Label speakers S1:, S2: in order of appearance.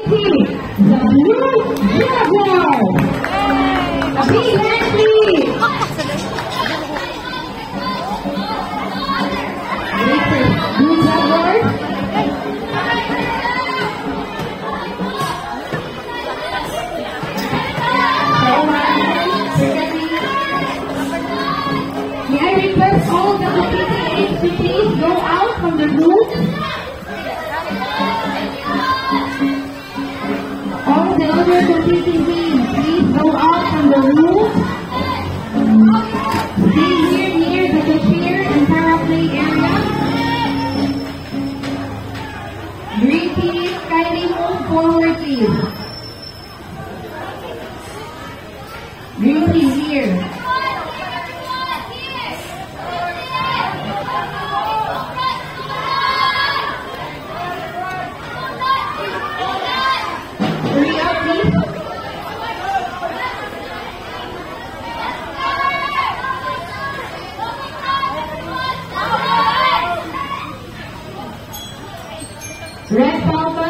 S1: team, the Blue Jaguars. Happy Leslie. Blue Jaguars. May I request all the competing entities go out from the room? All the other competing teams, please go out from the room. Stay here near the cheer and paraplay area. Green team, kindly move forward, please. Green team here. Hurry up, please. Red Falcon.